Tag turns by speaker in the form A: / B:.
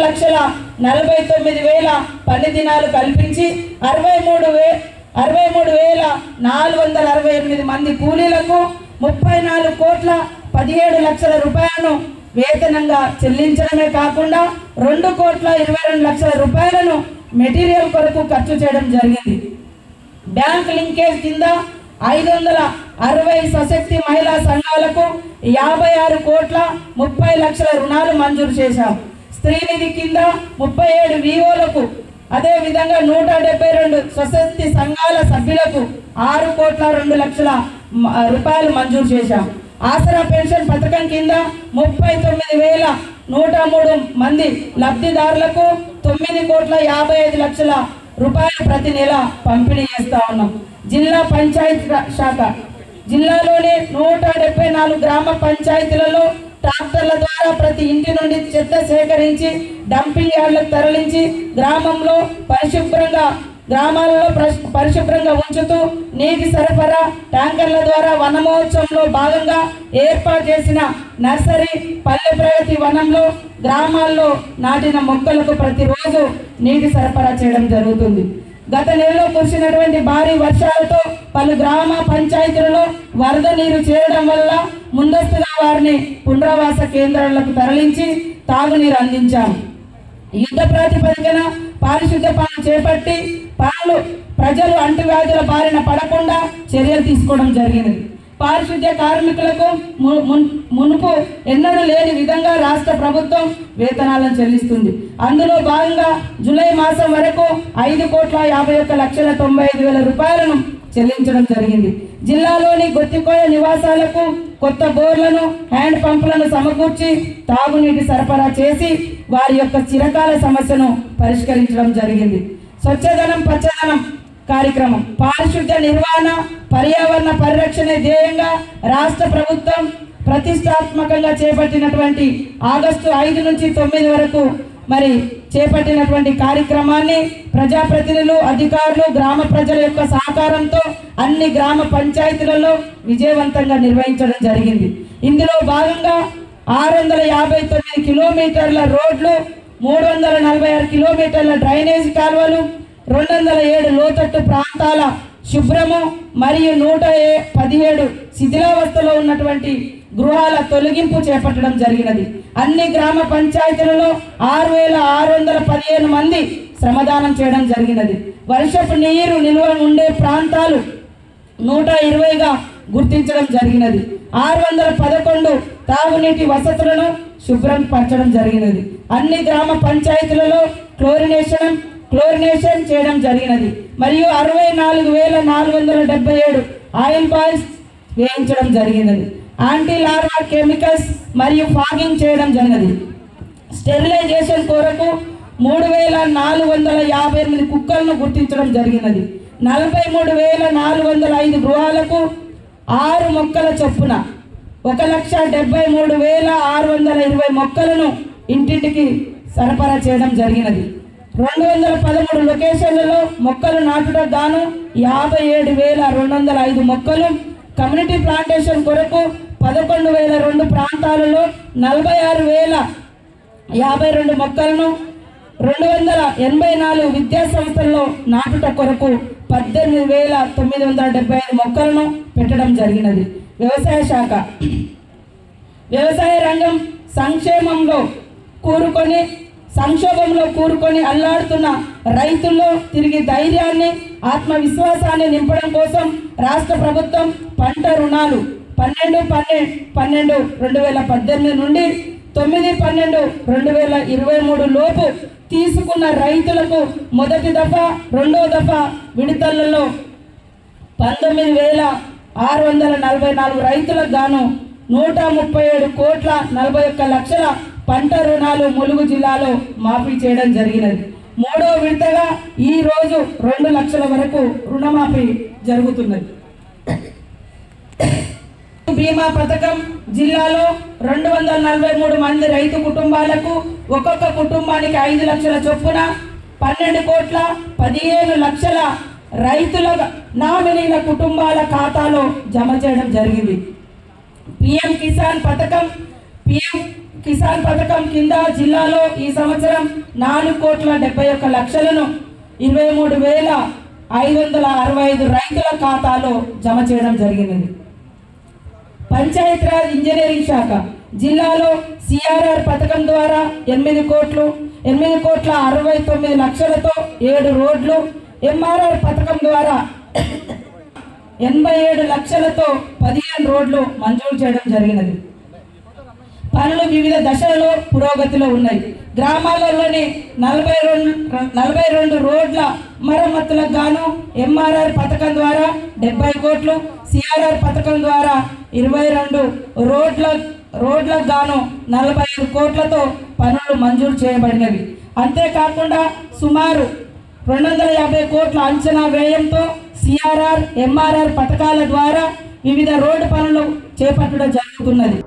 A: 1,49,000 పని దినాలు కల్పించి 63,468 మంది కూలీలకు 34,17,00,000 రూపాయలను వేతనంగా చెల్లించడమే కాకుండా 2,22,00,000 రూపాయలను మెటీరియల్ కొరకు ఖర్చు చేయడం జరిగింది. బ్యాంక్ లింకేజ్ కింద 560 సశక్తి మహిళా సంఘాలకు 56,30,00,000 రుణాలు మంజూరు చేశాం. స్త్రీనిధి కింద 37 విఓలకు, అదేవిధంగా 172 స్వశక్తి సంఘాల సభ్యులకు 6,02,00,000 రూపాయలు మంజూరు చేశాం. ఆసరా పెన్షన్ పథకం కింద 39,103 మంది లబ్ధిదారులకు 9,55,00,000 రూపాయలు ప్రతి నెల పంపిణీ చేస్తా ఉన్నాం. జిల్లా పంచాయతీ శాఖ జిల్లాలోని 174 గ్రామ పంచాయతీలలో ట్రాక్టర్ల ద్వారా ప్రతి ఇంటి నుండి చెత్త సేకరించి డంపింగ్ యార్డులకు తరలించి గ్రామాలలో పరిశుభ్రంగా ఉంచుతూ నీటి సరఫరా ట్యాంకర్ల ద్వారా వన మహోత్సవంలో భాగంగా ఏర్పాటు చేసిన నర్సరీ పల్లె ప్రగతి వనంలో గ్రామాల్లో నాటిన మొక్కలకు ప్రతిరోజు నీటి సరఫరా చేయడం జరుగుతుంది. గత నెలలో కురిసినటువంటి భారీ వర్షాలతో పలు గ్రామ పంచాయతీలలో వరద నీరు చేరడం వల్ల ముందస్తుగా వారిని పునరావాస కేంద్రాలకు తరలించి తాగునీరు అందించాం. యుద్ధ ప్రాతిపదికన పారిశుద్ధ్య పనులు చేపట్టి ప్రజలు అంటువ్యాధుల బారిన పడకుండా చర్యలు తీసుకోవడం జరిగింది. పారిశుద్ధ్య కార్మికులకు మునుపు ఎన్నడూ లేని విధంగా రాష్ట్ర ప్రభుత్వం వేతనాలను చెల్లిస్తుంది. అందులో భాగంగా జూలై మాసం వరకు 5,51,95,000 రూపాయలను చెల్లించడం జరిగింది. జిల్లాలోని గొత్తికోయ నివాసాలకు కొత్త బోర్లను, హ్యాండ్ పంపులను సమకూర్చి తాగునీటి సరఫరా చేసి వారి యొక్క చిరకాల సమస్యను పరిష్కరించడం జరిగింది. స్వచ్ఛదనం పచ్చదనం కార్యక్రమం పారిశుద్ధ్య నిర్వహణ, పర్యావరణ పరిరక్షణ ధ్యేయంగా రాష్ట్ర ప్రభుత్వం ప్రతిష్టాత్మకంగా చేపట్టినటువంటి ఆగస్టు 5 నుంచి 9 వరకు చేపట్టినటువంటి కార్యక్రమాన్ని ప్రజాప్రతినిధులు, అధికారులు, గ్రామ ప్రజల యొక్క సహకారంతో అన్ని గ్రామ పంచాయతీలలో విజయవంతంగా నిర్వహించడం జరిగింది. ఇందులో భాగంగా 659 కిలోమీటర్ల రోడ్లు, 346 కిలోమీటర్ల డ్రైనేజ్ కాలువలు, 207 లోతట్టు ప్రాంతాల శుభ్రము మరియు 117 శిథిలావస్థలో ఉన్నటువంటి గృహాల తొలగింపు చేపట్టడం జరిగినది. అన్ని గ్రామ పంచాయతీలలో 6,615 మంది శ్రమదానం చేయడం జరిగినది. వర్షపు నీరు నిల్వ ఉండే ప్రాంతాలు 120గా గుర్తించడం జరిగినది. 611 తాగునీటి వసతులను శుభ్రం పరచడం జరిగినది. అన్ని గ్రామ పంచాయతీలలో క్లోరినేషన్ చేయడం జరిగినది. మరియు 64,477 ఆయిల్ బాల్స్ వేయించడం జరిగినది. యాంటీ లార్వా కెమికల్స్ మరియు ఫాగింగ్ చేయడం జరిగినది. స్టెరిలైజేషన్ కొరకు 3,458 కుక్కలను గుర్తించడం జరిగినది. 43,405 గృహాలకు 6 మొక్కల చొప్పున 1,73,620 మొక్కలను ఇంటింటికి సరఫరా చేయడం జరిగినది. 213 లొకేషన్లలో మొక్కలు నాటుటకు గాను 57,205 మొక్కలు, కమ్యూనిటీ ప్లాంటేషన్ కొరకు 11,002 ప్రాంతాలలో 46,052 మొక్కలను, 284 విద్యా సంస్థల్లో నాటుట కొరకు 18,975 మొక్కలను పెట్టడం జరిగినది. వ్యవసాయ శాఖ వ్యవసాయ రంగం సంక్షోభంలో కూరుకొని అల్లాడుతున్న రైతుల్లో తిరిగి ధైర్యాన్ని, ఆత్మవిశ్వాసాన్ని నింపడం కోసం రాష్ట్ర ప్రభుత్వం పంట రుణాలు 12/12/2018 నుండి 9/12/2023 లోపు తీసుకున్న రైతులకు మొదటి దఫా, రెండో దఫా విడతలలో 19,644 రైతులకు గాను 137,41,00,000 పంట రుణాలు ములుగు జిల్లాలో మాఫీ చేయడం జరిగినది. మూడో విడతగా ఈ రోజు 2 లక్షల వరకు రుణమాఫీ జరుగుతున్నది. బీమా పథకం జిల్లాలో 243 మంది రైతు కుటుంబాలకు ఒక్కొక్క కుటుంబానికి 5 లక్షల చొప్పున 12,15,00,000 రైతుల నామినీల కుటుంబాల ఖాతాలో జమ చేయడం జరిగింది. పిఎం కిసాన్ పథకం పిఎం కిసాన్ పథకం కింద జిల్లాలో ఈ సంవత్సరం 4,71,00,000ను 23,565 రైతుల ఖాతాలో జమ చేయడం జరిగినది. పంచాయతీరాజ్ ఇంజనీరింగ్ శాఖ జిల్లాలో సిఆర్ఆర్ పథకం ద్వారా 8,69,00,000తో 7 రోడ్లు, ఎంఆర్ఆర్ పథకం ద్వారా 87 లక్షలతో 15 రోడ్లు మంజూరు చేయడం జరిగినది. పనులు వివిధ దశలలో పురోగతిలో ఉన్నాయి. గ్రామాలలోని 42 రోడ్ల మరమ్మతులకు గాను ఎంఆర్ఆర్ పథకం ద్వారా 70 కోట్లు, సిఆర్ఆర్ పథకం ద్వారా 22 రోడ్లకు గాను 45 కోట్లతో పనులు మంజూరు చేయబడినవి. అంతేకాకుండా సుమారు 250 కోట్ల అంచనా వ్యయంతో సిఆర్ఆర్, ఎంఆర్ఆర్ పథకాల ద్వారా వివిధ రోడ్డు పనులు చేపట్టడం జరుగుతున్నది.